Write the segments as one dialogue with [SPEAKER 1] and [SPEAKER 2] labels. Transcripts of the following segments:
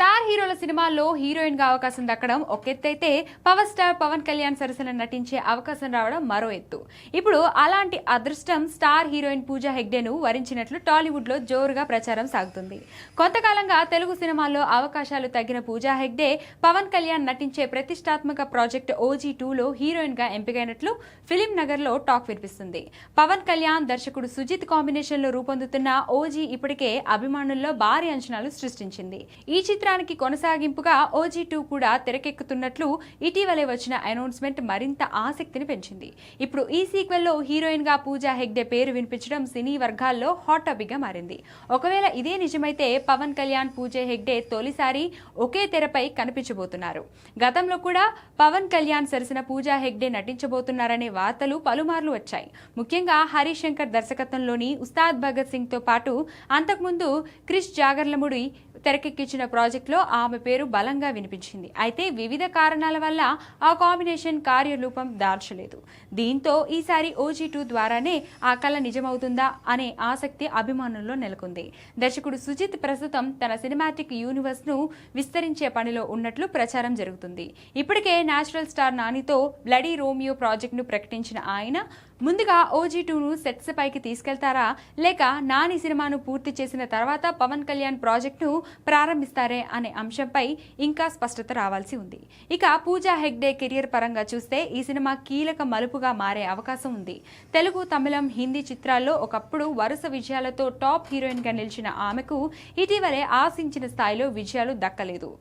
[SPEAKER 1] Star హీరోల సినిమాల్లో heroine గా అవకాశం దక్కడం ఒక ఎత్తైతే పవర్ స్టార్ పవన్ కళ్యాణ్ సరసన నటించే అవకాశం రావడం మరో ఎత్తు. ఇప్పుడు అలాంటి అదృష్టం స్టార్ హీరోయిన్ పూజా హెగ్డేను వరించినట్లు టాలీవుడ్ లో జోరుగా ప్రచారం సాగుతుంది. కొంతకాలంగా తెలుగు సినిమాల్లో అవకాశాలు తగ్గిన పూజా హెగ్డే పవన్ కళ్యాణ్ నటించే ప్రతిష్టాత్మక ప్రాజెక్ట్ OG2లో హీరోయిన్ గా ఎంపికైనట్లు ఫిలిం నగర్ లో టాక్ వినిపిస్తుంది. పవన్ కళ్యాణ్ దర్శకుడు సుజిత్ కాంబినేషన్ లో రూపొందుతున్న OG ఇప్పటికే అభిమానుల్లో భారీ అంచనాలు సృష్టించింది. ఈ చిత్రానికి కొనసాగింపుగా OG2 కూడా తెరకెక్కుతున్నట్లు ఇటీవలే వచ్చిన అనౌన్స్మెంట్ మరింత ఆసక్తిని పెంచింది. ఇప్పుడు ఈ సీక్వెల్ లో హీరోయిన్ గా పూజా హెగ్డే పేరు వినిపించడం సినీ వర్గాల్లో హాట్ టాపిక్ గా మారింది. ఒకవేళ ఇదే నిజమైతే పవన్ కళ్యాణ్ పూజా హెగ్డే తొలిసారి ఒకే తెరపై కనిపించబోతున్నారు. గతంలో కూడా పవన్ కళ్యాణ్ సరసన పూజా హెగ్డే నటించబోతున్నారనే వార్తలు పలుమార్లు వచ్చాయి. ముఖ్యంగా హరీష్ శంకర్ దర్శకత్వంలోని ఉస్తాద్ భగత్ సింగ్ తో పాటు అంతకుముందు క్రిష్ జాగర్లముడి తెరకెక్కించిన ప్రాజెక్టులో ఆమె పేరు బలంగా వినిపించింది. అయితే వివిధ కారణాల వల్ల ఆ కాంబినేషన్ కార్యరూపం దాల్చలేదు. దీంతో ఈసారి OG2 ద్వారానే ఆ కళ నిజమవుతుందా అనే ఆసక్తి అభిమానుల్లో నెలకొంది. దర్శకుడు సుజిత్ ప్రస్తుతం తన సినిమాటిక్ యూనివర్స్ ను విస్తరించే పనిలో ఉన్నట్లు ప్రచారం జరుగుతుంది. ఇప్పటికే నేచురల్ స్టార్ నానితో బ్లడీ రోమియో ప్రాజెక్టును ప్రకటించిన ఆయన ముందుగా OG2ను సెట్స్ పైకి తీసుకెళ్తారా లేక నాని సినిమాను పూర్తి చేసిన తర్వాత పవన్ కళ్యాణ్ ప్రాజెక్టును ప్రారంభిస్తారే అనే అంశంపై ఇంకా స్పష్టత రావాల్సి ఉంది. ఇక పూజా హెగ్డే కెరియర్ పరంగా చూస్తే ఈ సినిమా కీలక మలుపుగా మారే అవకాశం ఉంది. తెలుగు, తమిళం, హిందీ చిత్రాల్లో ఒకప్పుడు వరుస విజయాలతో టాప్ హీరోయిన్ గా నిలిచిన ఆమెకు ఇటీవలే ఆశించిన స్థాయిలో విజయాలు దక్కలేదు.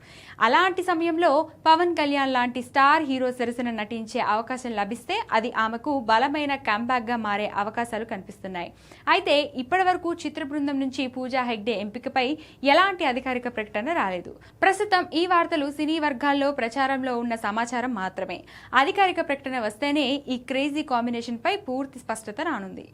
[SPEAKER 1] అలాంటి సమయంలో పవన్ కళ్యాణ్ లాంటి స్టార్ హీరో సరసన నటించే అవకాశం లభిస్తే అది ఆమెకు బలమైన కంబ్యాక్ గా మారే అవకాశాలు కనిపిస్తున్నాయి. అయితే ఇప్పటి వరకు చిత్ర బృందం నుంచి పూజా హెగ్డే ఎంపికపై ఎలాంటి అధికారిక ప్రకటన రాలేదు. ప్రస్తుతం ఈ వార్తలు సినీ వర్గాల్లో ప్రచారంలో ఉన్న సమాచారం మాత్రమే. అధికారిక ప్రకటన వస్తేనే ఈ క్రేజీ కాంబినేషన్ పై పూర్తి స్పష్టత రానుంది.